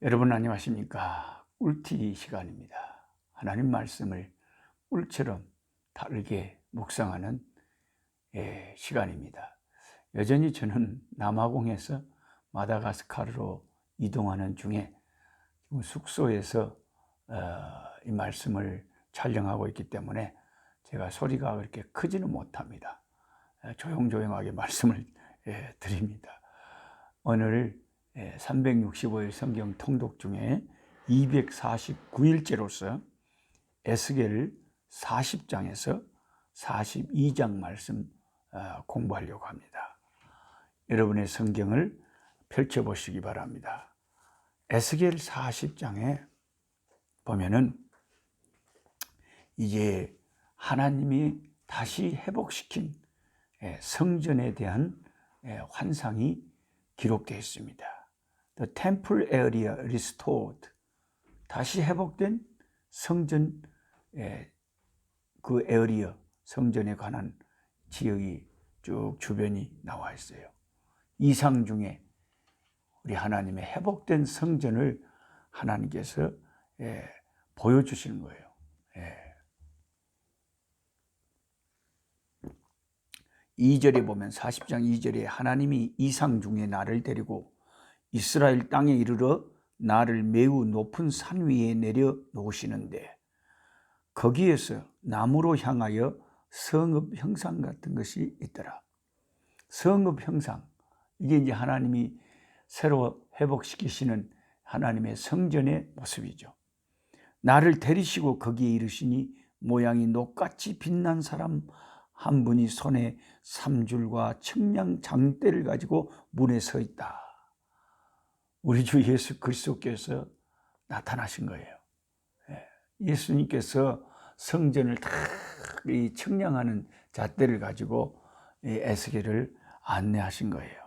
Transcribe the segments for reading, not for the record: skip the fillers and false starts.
여러분 안녕하십니까? 꿀티 시간입니다. 하나님 말씀을 꿀처럼 다르게 묵상하는 시간입니다. 여전히 저는 남아공에서 마다가스카르로 이동하는 중에 숙소에서 이 말씀을 촬영하고 있기 때문에 제가 소리가 그렇게 크지는 못합니다. 조용조용하게 말씀을 드립니다. 오늘 365일 성경 통독 중에 249일째로서 에스겔 40장에서 42장 말씀 공부하려고 합니다. 여러분의 성경을 펼쳐보시기 바랍니다. 에스겔 40장에 보면은 이제 하나님이 다시 회복시킨 성전에 대한 환상이 기록되어 있습니다. The temple area restored. 다시 회복된 성전 그 에어리어 성전에 관한 지역이 쭉 주변이 나와 있어요. 이상 중에 우리 하나님의 회복된 성전을 하나님께서 보여주시는 거예요. 2절에 보면 40장 2절에 하나님이 이상 중에 나를 데리고 이스라엘 땅에 이르러 나를 매우 높은 산 위에 내려 놓으시는데 거기에서 나무로 향하여 성읍 형상 같은 것이 있더라. 성읍 형상, 이게 이제 하나님이 새로 회복시키시는 하나님의 성전의 모습이죠. 나를 데리시고 거기에 이르시니 모양이 녹같이 빛난 사람 한 분이 손에 삼줄과 청량 장대를 가지고 문에 서 있다. 우리 주 예수 그리스도께서 나타나신 거예요. 예수님께서 성전을 다 청량하는 잣대를 가지고 에스겔을 안내하신 거예요.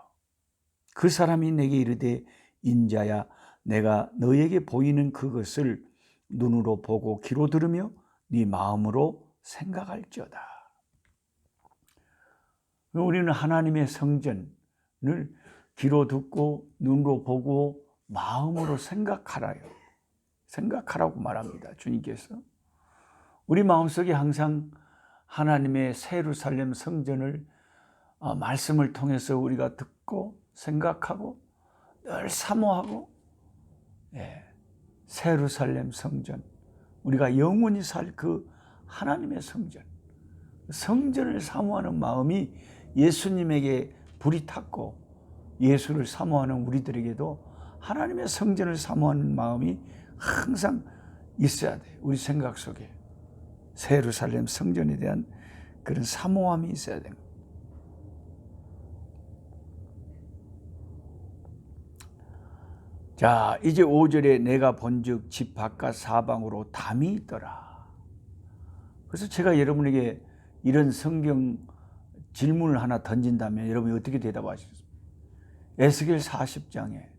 그 사람이 내게 이르되 인자야 내가 너에게 보이는 그것을 눈으로 보고 귀로 들으며 네 마음으로 생각할지어다. 우리는 하나님의 성전을 귀로 듣고 눈으로 보고 마음으로 생각하라고 말합니다. 주님께서 우리 마음속에 항상 하나님의 새 예루살렘 성전을 말씀을 통해서 우리가 듣고 생각하고 늘 사모하고 새 예루살렘 성전, 우리가 영원히 살 그 하나님의 성전을 사모하는 마음이 예수님에게 불이 탔고 예수를 사모하는 우리들에게도 하나님의 성전을 사모하는 마음이 항상 있어야 돼. 우리 생각 속에 새 예루살렘 성전에 대한 그런 사모함이 있어야 됩니다. 자, 이제 5절에 내가 본즉 집 바깥 사방으로 담이 있더라. 그래서 제가 여러분에게 이런 성경 질문을 하나 던진다면 여러분이 어떻게 대답하시겠습니까? 에스겔 40장에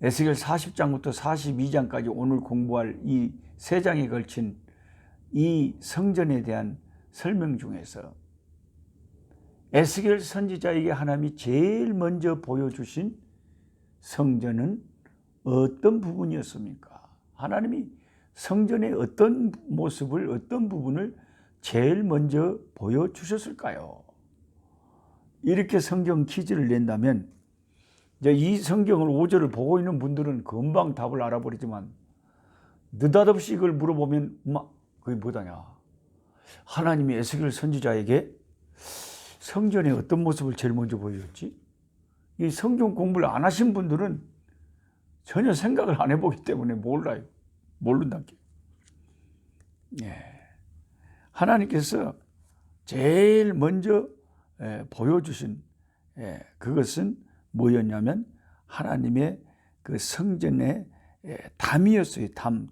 에스겔 40장부터 42장까지 오늘 공부할 이 세 장에 걸친 이 성전에 대한 설명 중에서 에스겔 선지자에게 하나님이 제일 먼저 보여주신 성전은 어떤 부분이었습니까? 하나님이 성전의 어떤 모습을, 어떤 부분을 제일 먼저 보여주셨을까요? 이렇게 성경 퀴즈를 낸다면 이제 이 성경을 5절을 보고 있는 분들은 금방 답을 알아버리지만 느닷없이 이걸 물어보면 그게 뭐다냐? 하나님이 에스겔 선지자에게 성전의 어떤 모습을 제일 먼저 보여줬지? 이 성경 공부를 안 하신 분들은 전혀 생각을 안 해보기 때문에 몰라요. 모른다는 게. 하나님께서 제일 먼저 보여주신 그것은 뭐였냐면 하나님의 그 성전의 담이었어요. 담.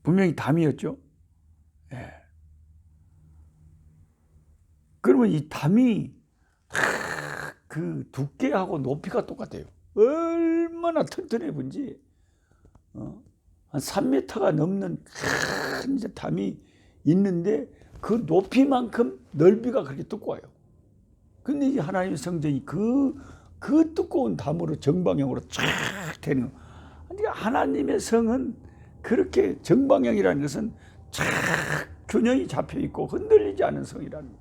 분명히 담이었죠. 그러면 이 담이 그 두께하고 높이가 똑같아요. 얼마나 튼튼해 보인지 한 3m가 넘는 큰 담이 있는데 그 높이만큼 넓이가 그렇게 두꺼워요. 근데 이 하나님의 성전이 그 그 두꺼운 담으로 정방향으로 쫙 되는 거. 그러니까 하나님의 성은 그렇게 정방향이라는 것은 쫙 균형이 잡혀 있고 흔들리지 않은 성이라는 거.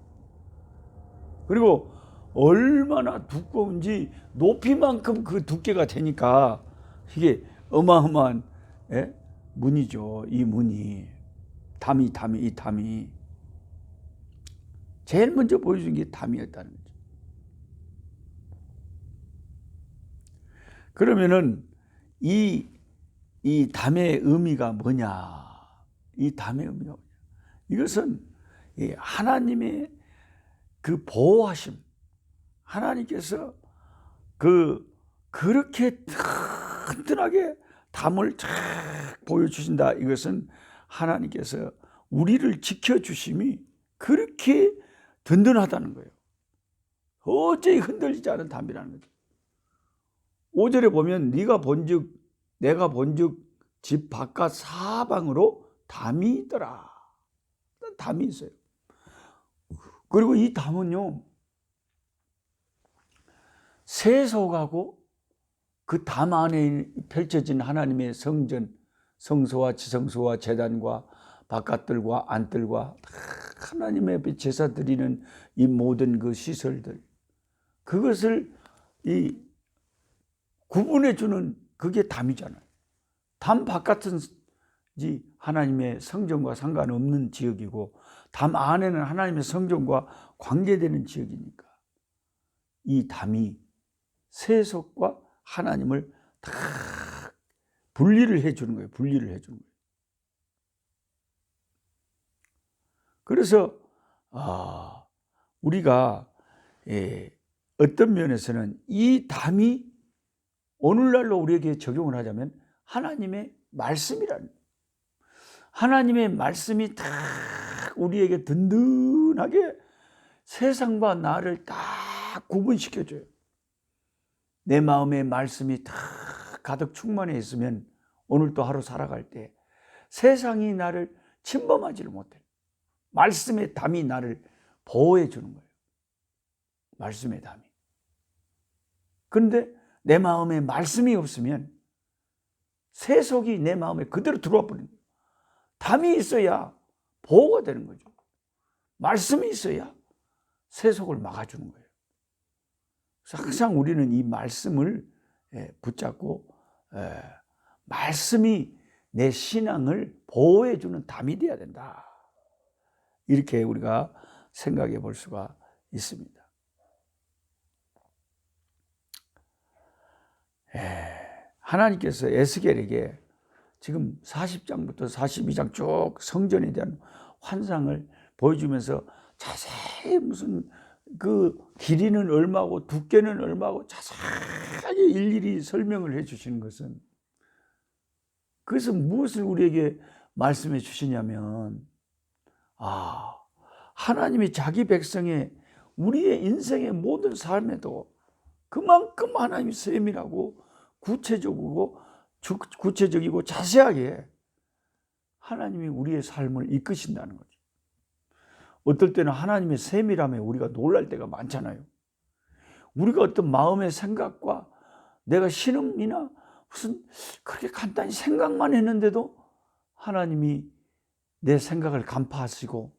그리고 얼마나 두꺼운지 높이만큼 그 두께가 되니까 이게 어마어마한 문이죠. 이 문이 담이 이 담이 제일 먼저 보여준 게 담이었다는 거죠. 그러면은 이 담의 의미가 뭐냐? 이 담의 의미가 뭐냐? 이것은 하나님의 그 보호하심, 하나님께서 그렇게 튼튼하게 담을 쫙 보여주신다. 이것은 하나님께서 우리를 지켜주심이 그렇게 든든하다는 거예요. 도저히 흔들리지 않은 담이라는 거죠. 5절에 보면 네가 본즉 내가 본즉 집 바깥 사방으로 담이 있더라. 담이 있어요. 그리고 이 담은요, 세속하고 그 담 안에 펼쳐진 하나님의 성전, 성소와 지성소와 제단과 바깥들과 안뜰과 하나님의 앞에 제사 드리는 이 모든 그 시설들, 그것을 구분해 주는 그게 담이잖아요. 담 바깥은 하나님의 성전과 상관없는 지역이고 담 안에는 하나님의 성전과 관계되는 지역이니까 이 담이 세속과 하나님을 다 분리를 해주는 거예요. 분리를 해주는 거예요. 그래서 우리가 어떤 면에서는 이 담이 오늘날로 우리에게 적용을 하자면 하나님의 말씀이라는, 하나님의 말씀이 다 우리에게 든든하게 세상과 나를 다 구분시켜줘요. 내 마음에 말씀이 다 가득 충만해 있으면 오늘도 하루 살아갈 때 세상이 나를 침범하지를 못해. 말씀의 담이 나를 보호해 주는 거예요. 말씀의 담이. 그런데 내 마음에 말씀이 없으면 세속이 내 마음에 그대로 들어와 버리는 거예요. 담이 있어야 보호가 되는 거죠. 말씀이 있어야 세속을 막아주는 거예요. 그래서 항상 우리는 이 말씀을 붙잡고 말씀이 내 신앙을 보호해주는 담이 되어야 된다. 이렇게 우리가 생각해 볼 수가 있습니다. 하나님께서 에스겔에게 지금 40장부터 42장 쭉 성전에 대한 환상을 보여주면서 자세히 무슨 그 길이는 얼마고 두께는 얼마고 자세하게 일일이 설명을 해 주시는 것은, 그래서 무엇을 우리에게 말씀해 주시냐면 하나님이 자기 백성의 우리의 인생의 모든 삶에도 그만큼 하나님이 세밀하고 구체적이고 자세하게 하나님이 우리의 삶을 이끄신다는 거죠. 어떨 때는 하나님의 세밀함에 우리가 놀랄 때가 많잖아요. 우리가 어떤 마음의 생각과 내가 신음이나 무슨 그렇게 간단히 생각만 했는데도 하나님이 내 생각을 간파하시고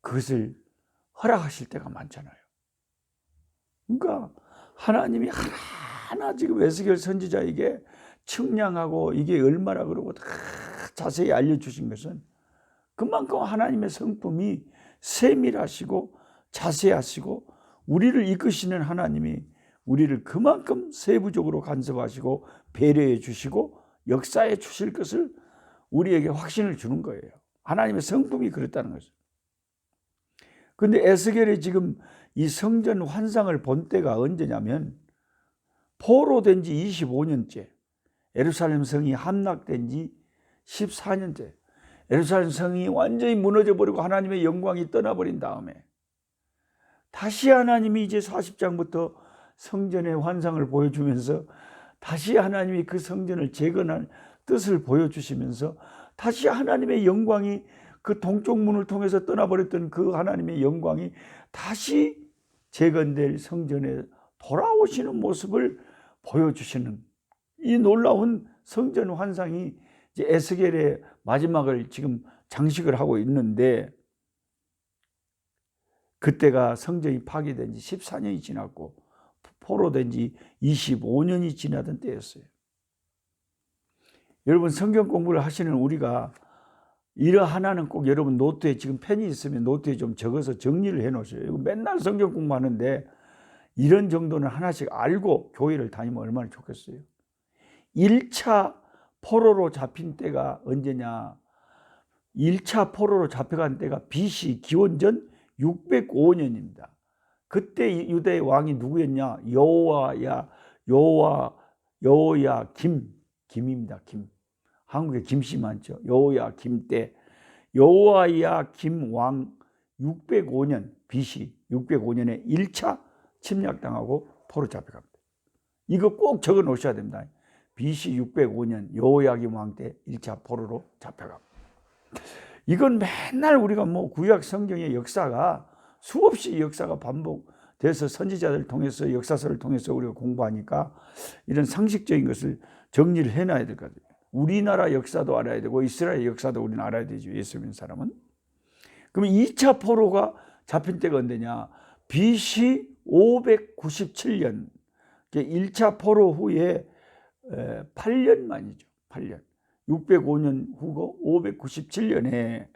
그것을 허락하실 때가 많잖아요. 그러니까 하나님이 하나하나 지금 에스겔 선지자에게 측량하고 이게 얼마나 그러고 다 자세히 알려주신 것은 그만큼 하나님의 성품이 세밀하시고 자세하시고 우리를 이끄시는 하나님이 우리를 그만큼 세부적으로 간섭하시고 배려해 주시고 역사해 주실 것을 우리에게 확신을 주는 거예요. 하나님의 성품이 그렇다는 거죠. 그런데 에스겔이 지금 이 성전 환상을 본 때가 언제냐면 포로된 지 25년째, 예루살렘 성이 함락된 지 14년째, 예루살렘 성이 완전히 무너져 버리고 하나님의 영광이 떠나버린 다음에 다시 하나님이 이제 40장부터 성전의 환상을 보여주면서 다시 하나님이 그 성전을 재건할 뜻을 보여주시면서 다시 하나님의 영광이 그 동쪽 문을 통해서 떠나버렸던 그 하나님의 영광이 다시 재건될 성전에 돌아오시는 모습을 보여주시는 이 놀라운 성전 환상이 이제 에스겔의 마지막을 지금 장식을 하고 있는데, 그때가 성전이 파괴된 지 14년이 지났고 포로된 지 25년이 지나던 때였어요. 여러분, 성경 공부를 하시는 우리가 이러 하나는 꼭 여러분 노트에, 지금 펜이 있으면 노트에 좀 적어서 정리를 해 놓으세요. 이거 맨날 성경 공부하는데 이런 정도는 하나씩 알고 교회를 다니면 얼마나 좋겠어요. 1차 포로로 잡힌 때가 언제냐? 1차 포로로 잡혀간 때가 BC 기원전 605년입니다. 그때 유대의 왕이 누구였냐? 김입니다. 김. 한국에 김씨 많죠. 여호야김 때 여호야김 왕 605년 BC 605년에 1차 침략당하고 포로 잡혀갑니다. 이거 꼭 적어 놓으셔야 됩니다. BC 605년 여호야김 왕 때 1차 포로로 잡혀갑니다. 이건 맨날 우리가 뭐 구약 성경의 역사가 수없이 역사가 반복돼서 선지자들 통해서 역사서를 통해서 우리가 공부하니까 이런 상식적인 것을 정리를 해놔야 될 것 같아요. 우리나라 역사도 알아야 되고 이스라엘 역사도 우리는 알아야 되죠. 예수 믿는 사람은. 그럼 2차 포로가 잡힌 때가 언제냐? BC 597년. 1차 포로 후에 8년 만이죠. 8년. 605년 후고 597년에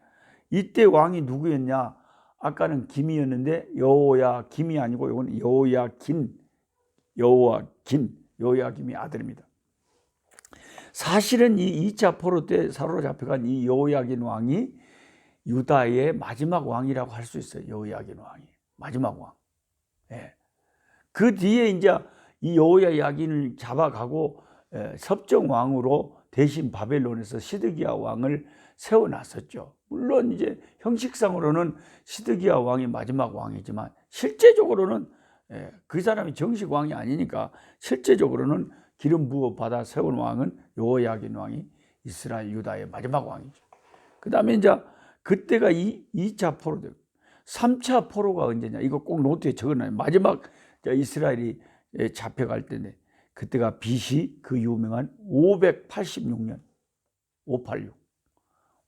이때 왕이 누구였냐? 아까는 김이었는데 여호야김이 아니고 이건 여호야김이 아들입니다. 사실은 이 2차 포로 때 사로잡혀간 이 여호야긴 왕이 유다의 마지막 왕이라고 할 수 있어요. 여호야긴 왕이 마지막 왕. 예. 그 뒤에 이제 이 여호야긴을 잡아가고 섭정 왕으로 대신 바벨론에서 시드기야 왕을 세워놨었죠. 물론 이제 형식상으로는 시드기야 왕이 마지막 왕이지만 실제적으로는 그 사람이 정식 왕이 아니니까 실제적으로는 기름 부어 받아 세운 왕은 여호야긴 왕이 이스라엘 유다의 마지막 왕이죠. 그 다음에 이제 그때가 2차 포로 되고 3차 포로가 언제냐? 이거 꼭 노트에 적어놔요. 마지막 이스라엘이 잡혀갈 때인데 그때가 BC 그 유명한 586년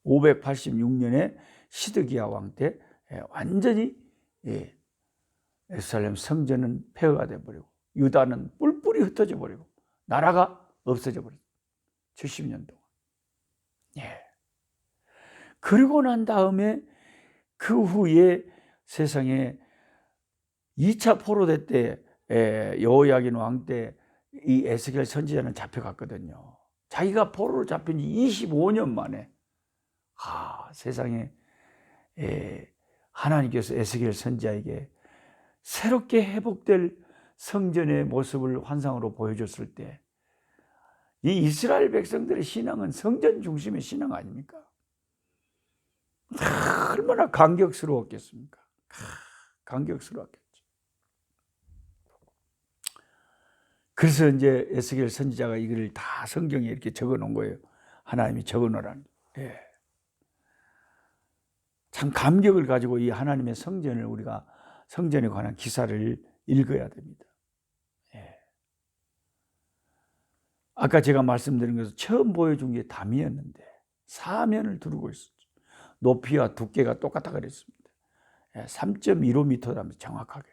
586년에 시드기야 왕 때 완전히 예루살렘 성전은 폐허가 되어버리고 유다는 뿔뿔이 흩어져 버리고 나라가 없어져 버렸어요. 70년 동안. 그리고 난 다음에 그 후에 세상에 2차 포로대 때 여호야긴 왕 때 이 에스겔 선지자는 잡혀갔거든요. 자기가 포로로 잡힌 지 25년 만에 세상에 하나님께서 에스겔 선지자에게 새롭게 회복될 성전의 모습을 환상으로 보여줬을 때 이 이스라엘 백성들의 신앙은 성전 중심의 신앙 아닙니까? 얼마나 감격스러웠겠습니까? 감격스러웠겠죠. 그래서 이제 에스겔 선지자가 이걸 다 성경에 이렇게 적어 놓은 거예요. 하나님이 적어 놓으라는. 참 감격을 가지고 이 하나님의 성전을 우리가 성전에 관한 기사를 읽어야 됩니다. 아까 제가 말씀드린 것은 처음 보여준 게 담이었는데 사면을 두르고 있었죠. 높이와 두께가 똑같다 그랬습니다. 3.15m랍니다. 정확하게.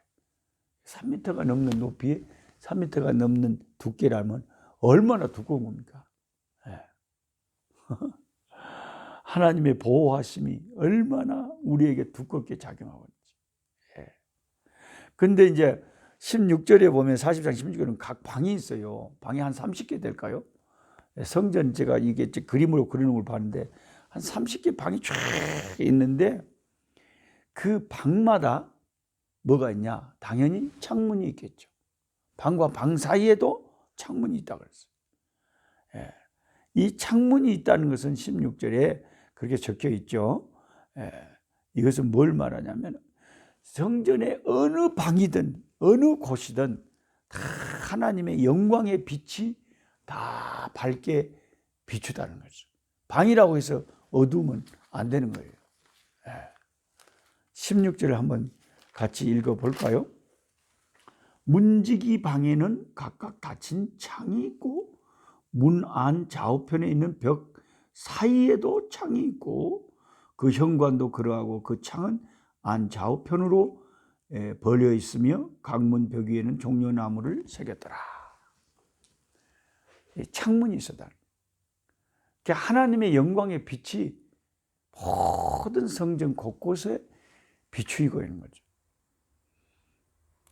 3m가 넘는 높이에 3m가 넘는 두께라면 얼마나 두꺼운 겁니까? 하나님의 보호하심이 얼마나 우리에게 두껍게 작용하고 있는지. 근데 이제 16절에 보면 40장 16절은 각 방이 있어요. 방이 한 30개 될까요? 성전 제가 이게 그림으로 그리는 걸 봤는데 한 30개 방이 쫙 있는데 그 방마다 뭐가 있냐? 당연히 창문이 있겠죠. 방과 방 사이에도 창문이 있다고 그랬어요. 이 창문이 있다는 것은 16절에 그렇게 적혀 있죠. 이것은 뭘 말하냐면 성전의 어느 방이든 어느 곳이든 다 하나님의 영광의 빛이 다 밝게 비추다는 거죠. 방이라고 해서 어두우면 안 되는 거예요. 16절을 한번 같이 읽어볼까요? 문지기 방에는 각각 닫힌 창이 있고 문 안 좌우편에 있는 벽 사이에도 창이 있고 그 현관도 그러하고 그 창은 안 좌우편으로 벌려 있으며 각 문 벽 위에는 종려나무를 새겼더라. 창문이 있었다. 하나님의 영광의 빛이 모든 성전 곳곳에 비추이고 있는 거죠.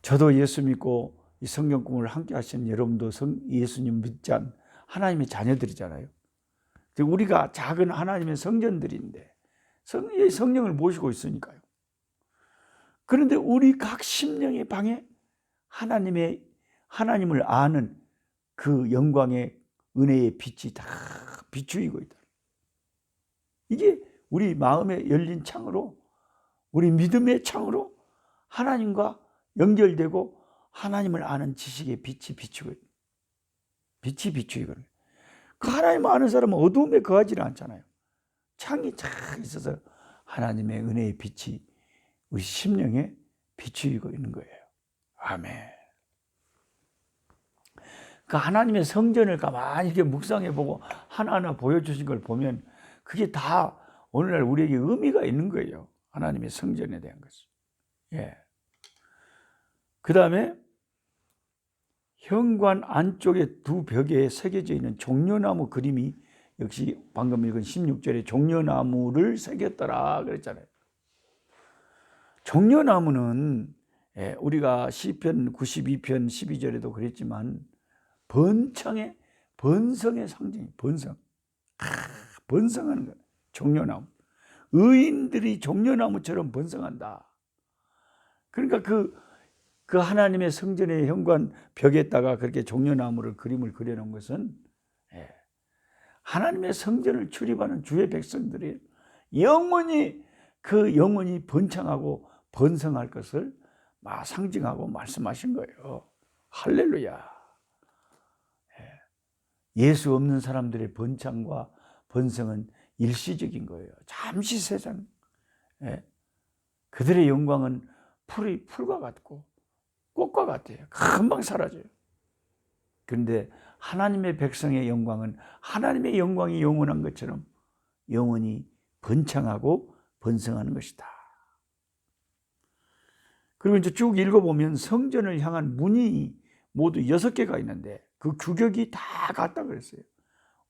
저도 예수 믿고 이 성경 공부를 함께 하시는 여러분도 예수님 믿지 않은 하나님의 자녀들이잖아요. 우리가 작은 하나님의 성전들인데 성령을 모시고 있으니까요. 그런데 우리 각 심령의 방에 하나님을 아는 그 영광의 은혜의 빛이 다 비추이고 있다. 이게 우리 마음에 열린 창으로, 우리 믿음의 창으로 하나님과 연결되고 하나님을 아는 지식의 빛이 비추고 있다. 빛이 비추이고 있다. 그 하나님을 아는 사람은 어두움에 거하지는 않잖아요. 창이 쫙 있어서 하나님의 은혜의 빛이 우리 심령에 비추이고 있는 거예요. 아멘. 그 하나님의 성전을 가만히 이렇게 묵상해보고 하나하나 보여주신 걸 보면 그게 다 오늘날 우리에게 의미가 있는 거예요. 하나님의 성전에 대한 것이. 예. 그 다음에 현관 안쪽에 두 벽에 새겨져 있는 종려나무 그림이 역시 방금 읽은 16절에 종려나무를 새겼더라 그랬잖아요. 종려나무는 우리가 시편 92편 12절에도 그랬지만 번성의 상징이 번성하는 거예요. 종려나무. 의인들이 종려나무처럼 번성한다. 그러니까 그 하나님의 성전의 현관 벽에다가 그렇게 종려나무를 그림을 그려놓은 것은 하나님의 성전을 출입하는 주의 백성들이 영원히 번창하고 번성할 것을 상징하고 말씀하신 거예요. 할렐루야. 예수 없는 사람들의 번창과 번성은 일시적인 거예요. 잠시 세상. 그들의 영광은 풀과 같고 꽃과 같아요. 금방 사라져요. 그런데 하나님의 백성의 영광은 하나님의 영광이 영원한 것처럼 영원히 번창하고 번성하는 것이다. 그리고 이제 쭉 읽어보면 성전을 향한 문이 모두 6개가 있는데 그 규격이 다 같다 그랬어요.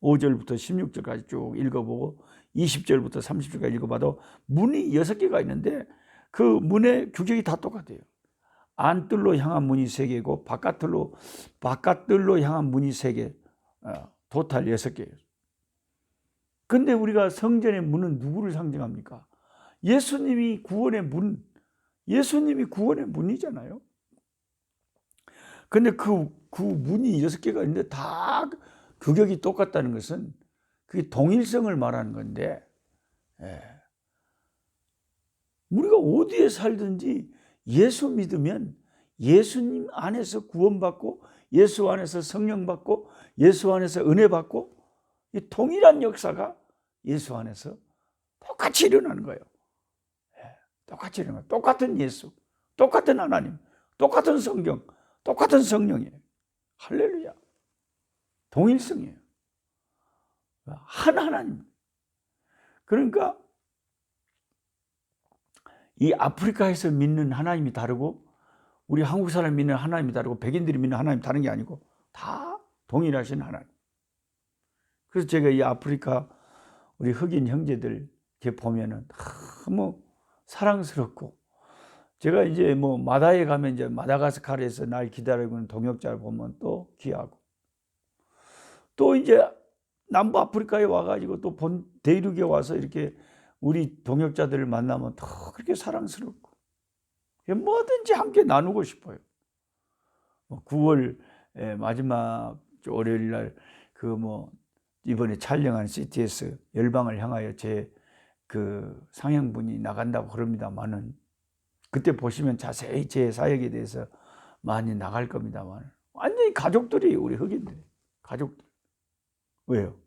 5절부터 16절까지 쭉 읽어보고 20절부터 30절까지 읽어봐도 문이 6개가 있는데 그 문의 규격이 다 똑같아요. 안뜰로 향한 문이 3개고 바깥뜰로 향한 문이 3개, 토탈 6개예요. 근데 우리가 성전의 문은 누구를 상징합니까? 예수님이 구원의 문이잖아요. 근데 그 문이 6개가 있는데 다 규격이 똑같다는 것은 그게 동일성을 말하는 건데, 우리가 어디에 살든지 예수 믿으면 예수님 안에서 구원받고 예수 안에서 성령 받고 예수 안에서 은혜 받고 이 동일한 역사가 예수 안에서 똑같이 일어나는 거예요. 똑같이 일어나는 거예요. 똑같은 예수, 똑같은 하나님, 똑같은 성경, 똑같은 성령이에요. 할렐루야. 동일성이에요. 한 하나님. 그러니까 이 아프리카에서 믿는 하나님이 다르고 우리 한국 사람이 믿는 하나님이 다르고 백인들이 믿는 하나님이 다른 게 아니고 다 동일하신 하나님. 그래서 제가 이 아프리카 우리 흑인 형제들 이렇게 보면은 너무 사랑스럽고, 제가 이제 마다에 가면 이제 마다가스카르에서 날 기다리고 있는 동역자를 보면 또 귀하고, 또 이제 남부 아프리카에 와가지고 또 대륙에 와서 이렇게 우리 동역자들을 만나면 더 그렇게 사랑스럽고 뭐든지 함께 나누고 싶어요. 9월 마지막 월요일 날 이번에 촬영한 CTS 열방을 향하여 제 상영분이 나간다고 그럽니다만은 그때 보시면 자세히 제 사역에 대해서 많이 나갈 겁니다만 완전히 가족들이에요. 우리 흑인들이 가족들. 왜요?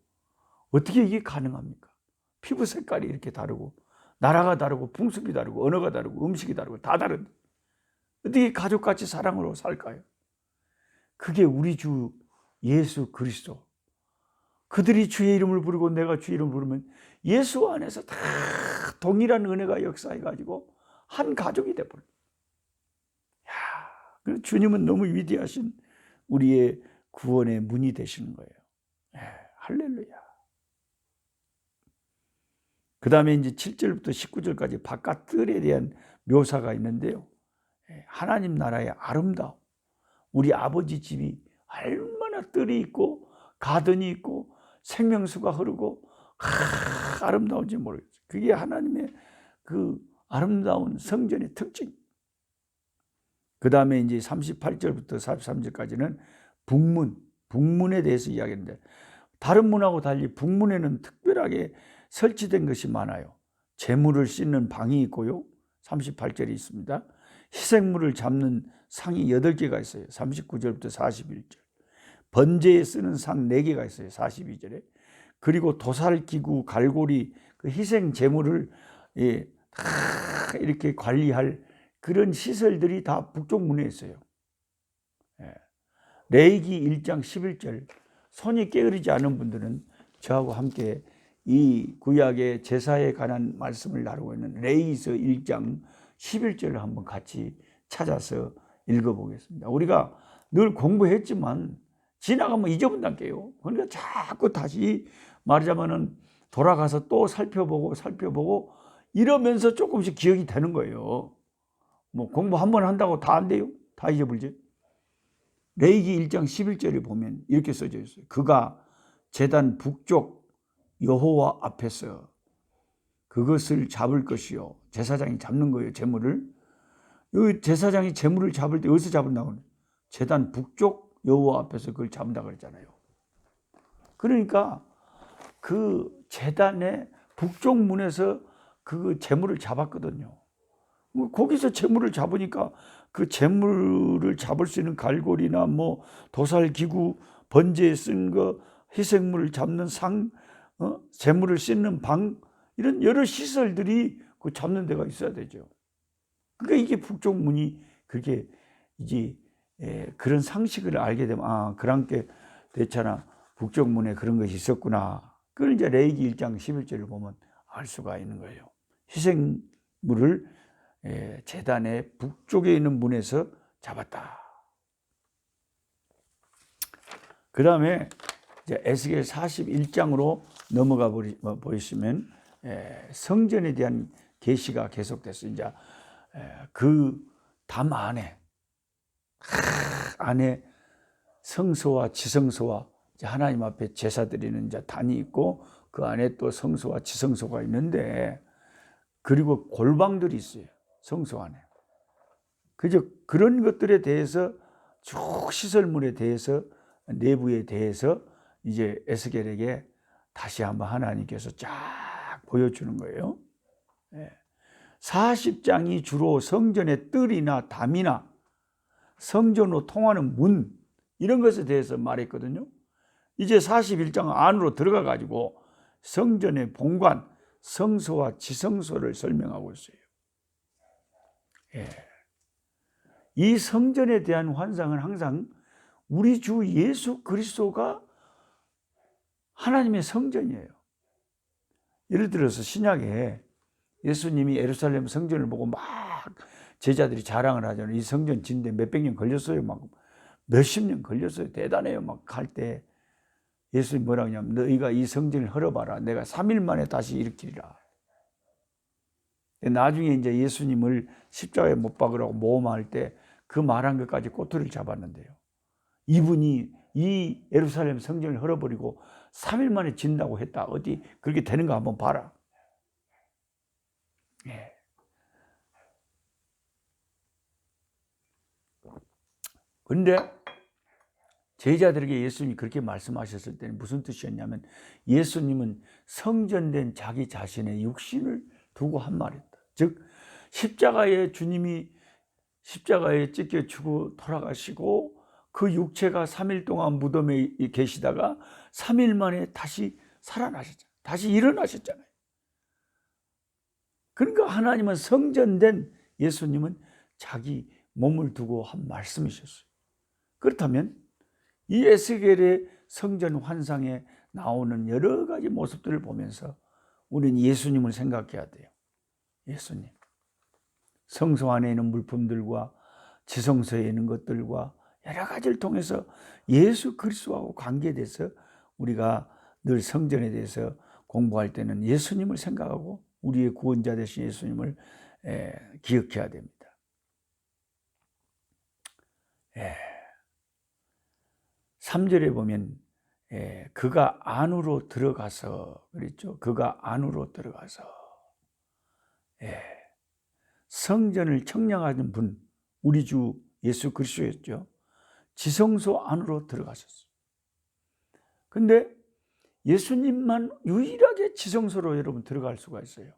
어떻게 이게 가능합니까? 피부 색깔이 이렇게 다르고 나라가 다르고 풍습이 다르고 언어가 다르고 음식이 다르고 다 다른데 어떻게 가족같이 사랑으로 살까요? 그게 우리 주 예수 그리스도. 그들이 주의 이름을 부르고 내가 주의 이름을 부르면 예수 안에서 다 동일한 은혜가 역사해가지고 한 가족이 돼버려요. 주님은 너무 위대하신 우리의 구원의 문이 되시는 거예요. 할렐루야. 그 다음에 이제 7절부터 19절까지 바깥 뜰에 대한 묘사가 있는데요. 하나님 나라의 아름다움. 우리 아버지 집이 얼마나 뜰이 있고 가든이 있고 생명수가 흐르고 아름다운지 모르겠어요. 그게 하나님의 그 아름다운 성전의 특징. 그 다음에 이제 38절부터 43절까지는 북문에 대해서 이야기하는데, 다른 문하고 달리 북문에는 특별하게 설치된 것이 많아요. 재물을 씻는 방이 있고요. 38절이 있습니다. 희생물을 잡는 상이 8개가 있어요. 39절부터 41절. 번제에 쓰는 상 4개가 있어요. 42절에. 그리고 도살기구, 갈고리, 그 희생 재물을 다 이렇게 관리할 그런 시설들이 다 북쪽 문에 있어요. 레위기 1장 11절. 손이 깨어리지 않은 분들은 저하고 함께 이 구약의 제사에 관한 말씀을 나누고 있는 레위기서 1장 11절을 한번 같이 찾아서 읽어보겠습니다. 우리가 늘 공부했지만 지나가면 잊어본다게요. 그러니까 자꾸 다시 말하자면은 돌아가서 또 살펴보고 이러면서 조금씩 기억이 되는 거예요. 뭐 공부 한 번 한다고 다 안 돼요? 다 잊어버리죠. 레위기 1장 11절에 보면 이렇게 써져 있어요. 그가 제단 북쪽 여호와 앞에서 그것을 잡을 것이요. 제사장이 잡는 거예요. 제물을. 여기 제사장이 제물을 잡을 때 어디서 잡는다고? 제단 북쪽 여호와 앞에서 그걸 잡는다 그랬잖아요. 그러니까 그 제단의 북쪽 문에서 그 제물을 잡았거든요. 거기서 제물을 잡으니까 그 제물을 잡을 수 있는 갈고리나 뭐 도살기구, 번제에 쓴 거, 희생물을 잡는 상, 제물을 씻는 방, 이런 여러 시설들이 그 잡는 데가 있어야 되죠. 그러니까 이게 북쪽 문이 그렇게 이제 그런 상식을 알게 되면 그런 게 됐잖아. 북쪽 문에 그런 것이 있었구나. 그걸 이제 레위기 1장 11절을 보면 알 수가 있는 거예요. 희생물을 제단의 북쪽에 있는 문에서 잡았다. 그 다음에 이제 에스겔 41장으로 넘어가 보시면 성전에 대한 계시가 계속됐어요. 이제 그 담 안에 성소와 지성소와 하나님 앞에 제사 드리는 이제 단이 있고 그 안에 또 성소와 지성소가 있는데, 그리고 골방들이 있어요. 성소 안에. 그저 그런 것들에 대해서 쭉 시설물에 대해서 내부에 대해서 이제 에스겔에게 다시 한번 하나님께서 쫙 보여주는 거예요. 40장이 주로 성전의 뜰이나 담이나 성전으로 통하는 문, 이런 것에 대해서 말했거든요. 이제 41장 안으로 들어가 가지고 성전의 본관, 성소와 지성소를 설명하고 있어요. 이 성전에 대한 환상은 항상 우리 주 예수 그리스도가 하나님의 성전이에요. 예를 들어서 신약에 예수님이 예루살렘 성전을 보고 막 제자들이 자랑을 하잖아요. 이 성전 짓는데 몇백 년 걸렸어요. 막 몇십 년 걸렸어요. 대단해요. 막 할 때 예수님이 뭐라고 하냐면 너희가 이 성전을 헐어봐라. 내가 3일 만에 다시 일으키리라. 나중에 이제 예수님을 십자가에 못 박으라고 모험할 때 그 말한 것까지 꼬투리를 잡았는데요. 이분이 이 예루살렘 성전을 헐어버리고 3일 만에 짓는다고 했다. 어디 그렇게 되는가 한번 봐라. 그런데 제자들에게 예수님이 그렇게 말씀하셨을 때는 무슨 뜻이었냐면, 예수님은 성전된 자기 자신의 육신을 두고 한 말이었다. 즉 십자가에 주님이 십자가에 찢겨 죽어 돌아가시고 그 육체가 3일 동안 무덤에 계시다가 3일 만에 다시 살아나셨잖아요. 다시 일어나셨잖아요. 그러니까 하나님은 성전된 예수님은 자기 몸을 두고 한 말씀이셨어요. 그렇다면 이 에스겔의 성전 환상에 나오는 여러 가지 모습들을 보면서 우리는 예수님을 생각해야 돼요. 예수님. 성소 안에 있는 물품들과 지성소에 있는 것들과 여러 가지를 통해서 예수 그리스도하고 관계돼서 우리가 늘 성전에 대해서 공부할 때는 예수님을 생각하고 우리의 구원자 되신 예수님을 기억해야 됩니다. 3절에 보면 그가 안으로 들어가서 그랬죠. 그가 안으로 들어가서 성전을 청량하는 분, 우리 주 예수 그리스도였죠. 지성소 안으로 들어가셨어요. 근데 예수님만 유일하게 지성소로 여러분 들어갈 수가 있어요.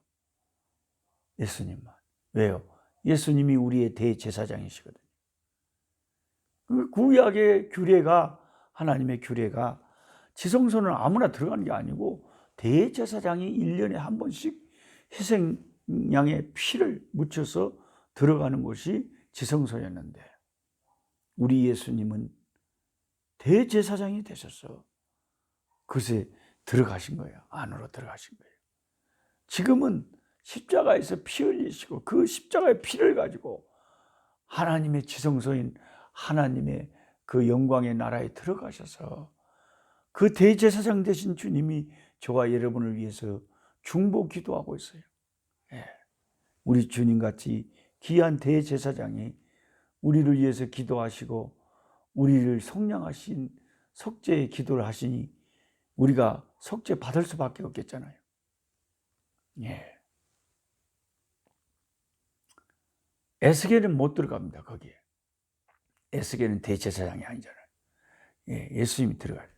예수님만. 왜요? 예수님이 우리의 대제사장이시거든요. 그 구약의 규례가, 하나님의 규례가 지성소는 아무나 들어가는 게 아니고 대제사장이 1년에 한 번씩 희생양의 피를 묻혀서 들어가는 곳이 지성소였는데 우리 예수님은 대제사장이 되셔서 그것에 들어가신 거예요. 안으로 들어가신 거예요. 지금은 십자가에서 피 흘리시고 그 십자가의 피를 가지고 하나님의 지성소인 하나님의 그 영광의 나라에 들어가셔서 그 대제사장 되신 주님이 저와 여러분을 위해서 중보 기도하고 있어요. 우리 주님같이 귀한 대제사장이 우리를 위해서 기도하시고 우리를 속량하신 속죄의 기도를 하시니 우리가 속죄 받을 수밖에 없겠잖아요. 에스겔은 못 들어갑니다. 거기에. 에스겔은 대제사장이 아니잖아요. 예수님이 들어가요.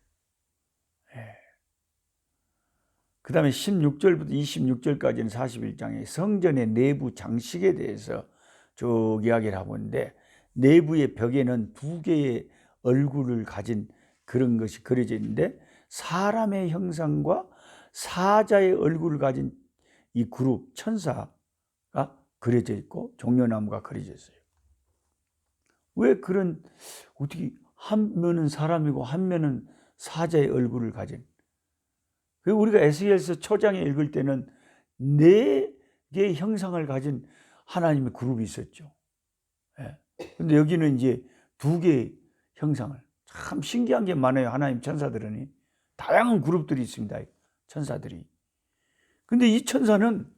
그 다음에 16절부터 26절까지는 41장에 성전의 내부 장식에 대해서 쭉 이야기를 하고 있는데 내부의 벽에는 2개의 얼굴을 가진 그런 것이 그려져 있는데 사람의 형상과 사자의 얼굴을 가진 이 그룹 천사가 그려져 있고 종려나무가 그려져 있어요. 왜 그런 어떻게 한 면은 사람이고 한 면은 사자의 얼굴을 가진 우리가 에스겔서 초장에 읽을 때는 4개의 형상을 가진 하나님의 그룹이 있었죠. 근데 여기는 이제 2개의 형상을 참 신기한 게 많아요. 하나님 천사들은 다양한 그룹들이 있습니다. 천사들이. 근데 이 천사는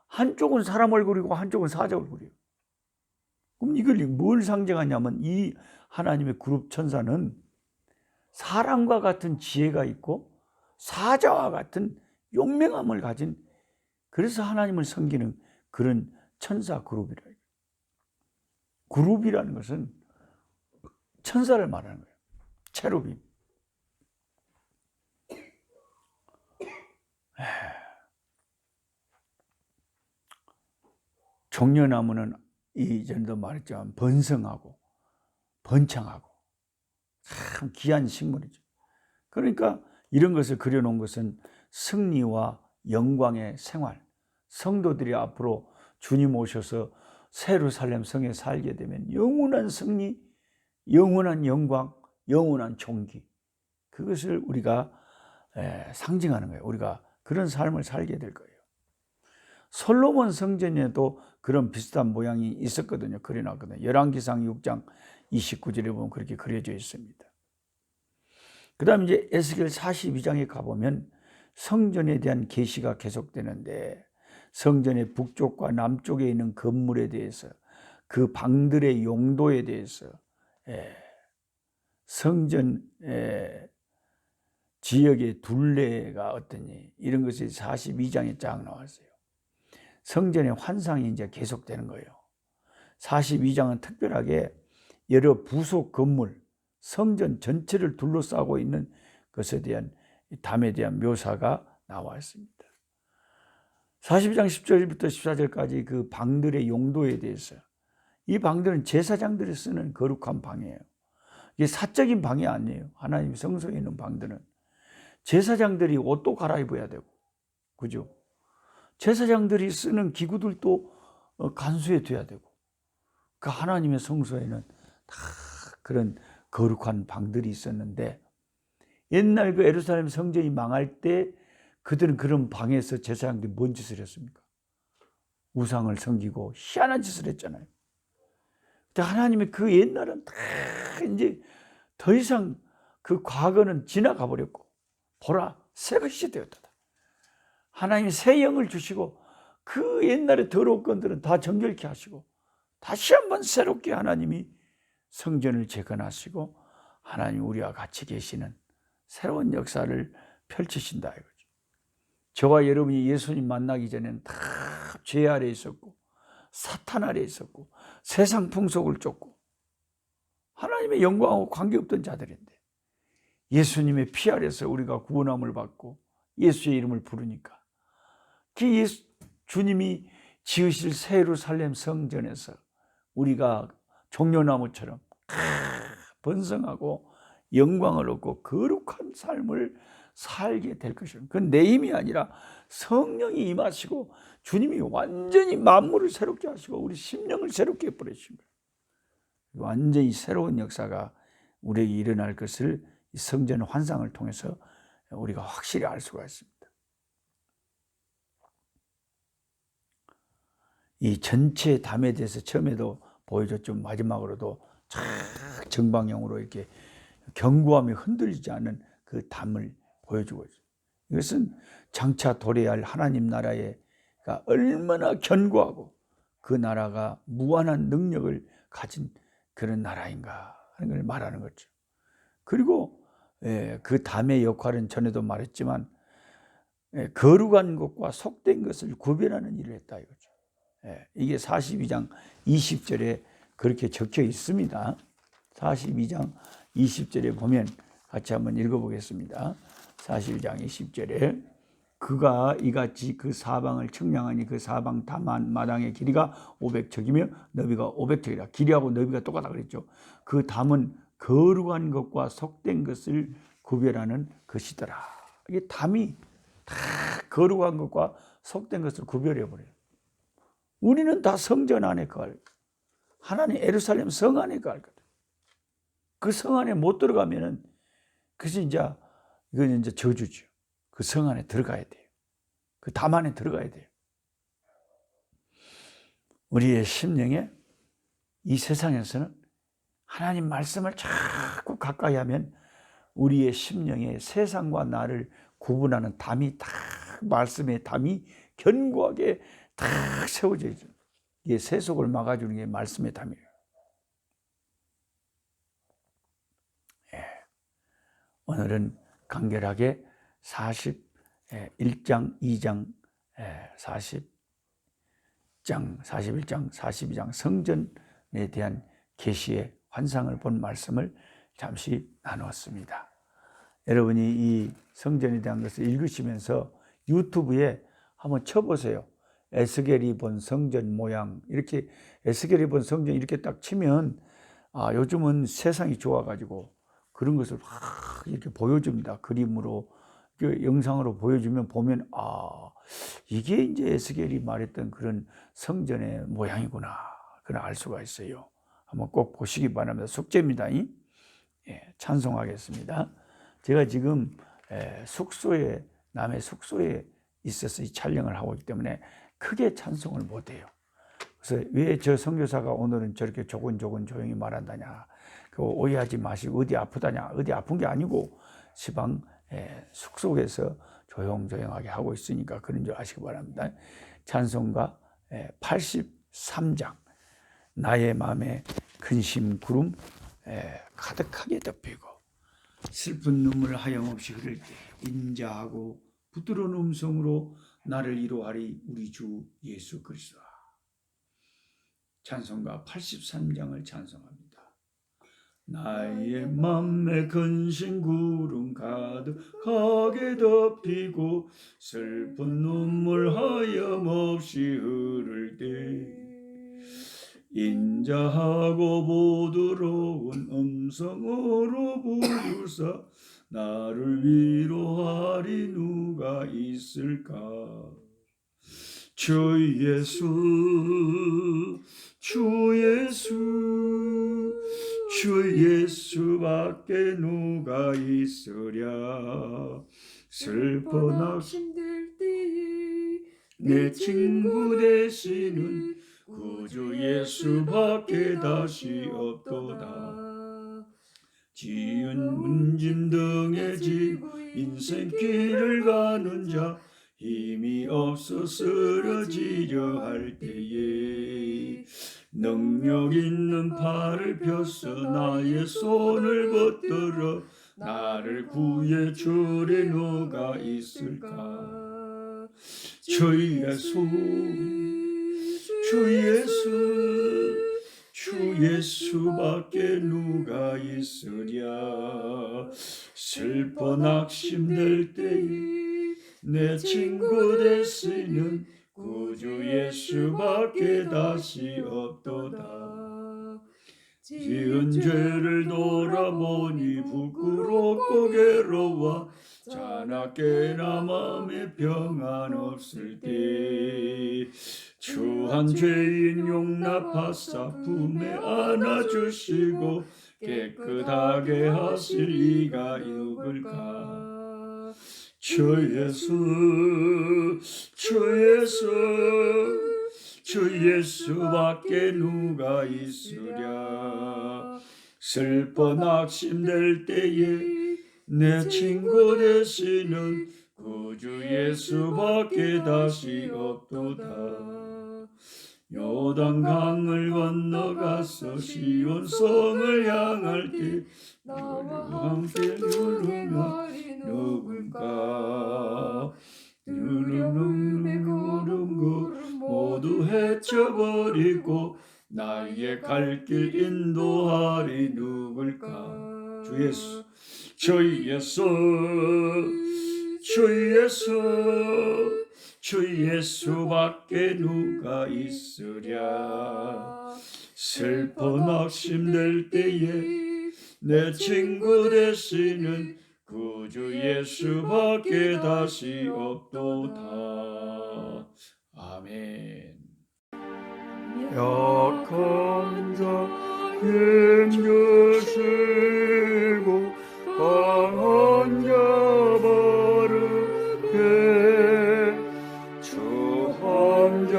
한쪽은 사람 얼굴이고 한쪽은 사자 얼굴이에요. 그럼 이걸 뭘 상징하냐면 이 하나님의 그룹 천사는 사람과 같은 지혜가 있고 사자와 같은 용맹함을 가진 그래서 하나님을 섬기는 그런 천사 그룹이라. 그룹이라는 것은 천사를 말하는 거예요. 체루빔. 종려나무는 이전에도 말했지만 번성하고 번창하고 참 귀한 식물이죠. 그러니까 이런 것을 그려놓은 것은 승리와 영광의 생활, 성도들이 앞으로 주님 오셔서 예루살렘 성에 살게 되면 영원한 승리, 영원한 영광, 영원한 존귀, 그것을 우리가 상징하는 거예요. 우리가 그런 삶을 살게 될 거예요. 솔로몬 성전에도 그런 비슷한 모양이 있었거든요. 그려놨거든요. 열왕기상 6장 29절에 보면 그렇게 그려져 있습니다. 그 다음 이제 에스겔 42장에 가보면 성전에 대한 계시가 계속되는데 성전의 북쪽과 남쪽에 있는 건물에 대해서 그 방들의 용도에 대해서 성전 지역의 둘레가 어떠니 이런 것이 42장에 쫙 나왔어요. 성전의 환상이 이제 계속되는 거예요. 42장은 특별하게 여러 부속 건물, 성전 전체를 둘러싸고 있는 것에 대한 담에 대한 묘사가 나와 있습니다. 42장 10절부터 14절까지 그 방들의 용도에 대해서 이 방들은 제사장들이 쓰는 거룩한 방이에요. 이게 사적인 방이 아니에요. 하나님 성소에 있는 방들은 제사장들이 옷도 갈아입어야 되고, 그죠? 제사장들이 쓰는 기구들도 간수해 둬야 되고, 그 하나님의 성소에는 다 그런 거룩한 방들이 있었는데 옛날 그 예루살렘 성전이 망할 때 그들은 그런 방에서 제사장들이 뭔 짓을 했습니까? 우상을 섬기고 희한한 짓을 했잖아요. 근데 하나님이 그 옛날은 다 이제 더 이상 그 과거는 지나가 버렸고 보라 새 것이 되었다. 하나님이 새 영을 주시고 그 옛날의 더러운 것들은 다 정결케 하시고 다시 한번 새롭게 하나님이 성전을 재건하시고 하나님 우리와 같이 계시는 새로운 역사를 펼치신다 이거죠. 저와 여러분이 예수님 만나기 전에는 다 죄 아래 있었고 사탄 아래 있었고 세상 풍속을 쫓고 하나님의 영광하고 관계없던 자들인데 예수님의 피 아래서 우리가 구원함을 받고 예수의 이름을 부르니까 그 주님이 지으실 새 예루살렘 성전에서 우리가 종려나무처럼 번성하고 영광을 얻고 거룩한 삶을 살게 될 것입니다. 그건 내 힘이 아니라 성령이 임하시고 주님이 완전히 만물을 새롭게 하시고 우리 심령을 새롭게 해버리신 거예요. 완전히 새로운 역사가 우리에게 일어날 것을 이 성전 환상을 통해서 우리가 확실히 알 수가 있습니다. 이 전체 담에 대해서 처음에도 보여줬죠. 마지막으로도 정방형으로 이렇게 견고함이 흔들리지 않는 그 담을 보여주고 있어요. 이것은 장차 도래해야 할 하나님 나라가 얼마나 견고하고 그 나라가 무한한 능력을 가진 그런 나라인가 하는 걸 말하는 거죠. 그리고 그 담의 역할은 전에도 말했지만 거룩한 것과 속된 것을 구별하는 일을 했다 이거죠. 이게 42장 20절에 그렇게 적혀 있습니다. 42장 20절에 보면 같이 한번 읽어보겠습니다. 42장 20절에 그가 이같이 그 사방을 청량하니 그 사방 마당의 길이가 500척이며 너비가 500척이라. 길이하고 너비가 똑같다 그랬죠. 그 담은 거룩한 것과 속된 것을 구별하는 것이더라. 이게 담이 다 거룩한 것과 속된 것을 구별해버려요. 우리는 다 성전 안에 거할, 하나님 예루살렘 성 안에 거할 거다. 그 성 안에 못 들어가면은 그것이 이건 이제 저주죠. 그 성 안에 들어가야 돼요. 그 담 안에 들어가야 돼요. 우리의 심령에 이 세상에서는 하나님 말씀을 자꾸 가까이 하면 우리의 심령에 세상과 나를 구분하는 담이 딱 말씀의 담이 견고하게 딱 세워져 있죠. 이게 세속을 막아주는 게 말씀의 담이에요. 오늘은 간결하게 41장, 2장, 40장, 41장, 42장 성전에 대한 계시의 환상을 본 말씀을 잠시 나누었습니다. 여러분이 이 성전에 대한 것을 읽으시면서 유튜브에 한번 쳐보세요. 에스겔이 본 성전 모양, 이렇게 에스겔이 본 성전 이렇게 딱 치면 요즘은 세상이 좋아가지고 그런 것을 확 이렇게 보여줍니다. 그림으로, 영상으로 보여주면 보면 이게 이제 에스겔이 말했던 그런 성전의 모양이구나. 그걸 알 수가 있어요. 한번 꼭 보시기 바랍니다. 숙제입니다. 찬송하겠습니다. 제가 지금 남의 숙소에 있어서 이 촬영을 하고 있기 때문에 크게 찬송을 못해요. 그래서 왜 저 선교사가 오늘은 저렇게 조곤조곤 조용히 말한다냐, 오해하지 마시고 어디 아프다냐, 어디 아픈 게 아니고 시방 숙속에서 조용조용하게 하고 있으니까 그런 줄 아시기 바랍니다. 찬송가 83장 나의 마음에 근심 구름 가득하게 덮이고 슬픈 눈물 하염없이 흐를 때 인자하고 부드러운 음성으로 나를 위로하리 우리 주 예수 그리스도. 찬송가 83장을 찬송합니다. 나의 맘에 근심 구름 가득하게 덮이고 슬픈 눈물 하염없이 흐를 때 인자하고 부드러운 음성으로 부르사 나를 위로하리 누가 있을까. 주 예수 주 예수 주 예수밖에 누가 있으랴. 슬퍼 낙심될 때에 내 친구 되시는 구주 예수밖에 다시 없도다. 지은 문짐 등에 지고 인생길을 가는 자, 힘이 없어 쓰러지려 할 때에 능력 있는 팔을 펴서 나의 손을 붙들어 나를 구해 주리 누가 있을까. 주 예수, 주 예수, 주 예수밖에 누가 있으랴. 슬퍼 낙심될 때에 내 친구 되시는 구주 예수밖에 다시 없도다. 지은 죄를 돌아보니 부끄럽고 괴로워 자나깨나 마음에 평안 없을 때 주한 죄인 용납하사 품에 안아주시고 깨끗하게 하실 이가 누굴까. 주 예수, 주 예수, 주 예수밖에 누가 있으랴. 슬퍼 낙심될 때에 내 친구 되시는 구주 예수밖에 다시 없도다. 요단강을 건너가서 시온성을 향할 때 나와 함께 누르면 누굴까. 누르는 구름 모두 헤쳐버리고 나의 갈 길 인도하리 누굴까. 주 예수, 주 예수, 주 예수, 주 예수밖에 누가 있으랴. 슬퍼 낙심될 때에 내 친구 되시는 구주 예수밖에 다시 없도다. 아멘. 약한 자 힘주시고 강한 자 바르게 추한 자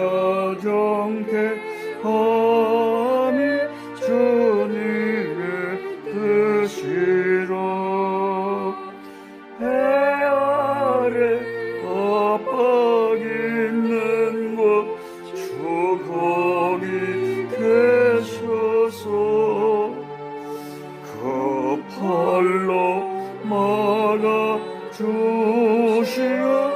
정케함이 주님의 뜻이라. 해 아래 압박 있는 곳 주 거기 계셔서 그 팔로 막아 주시오.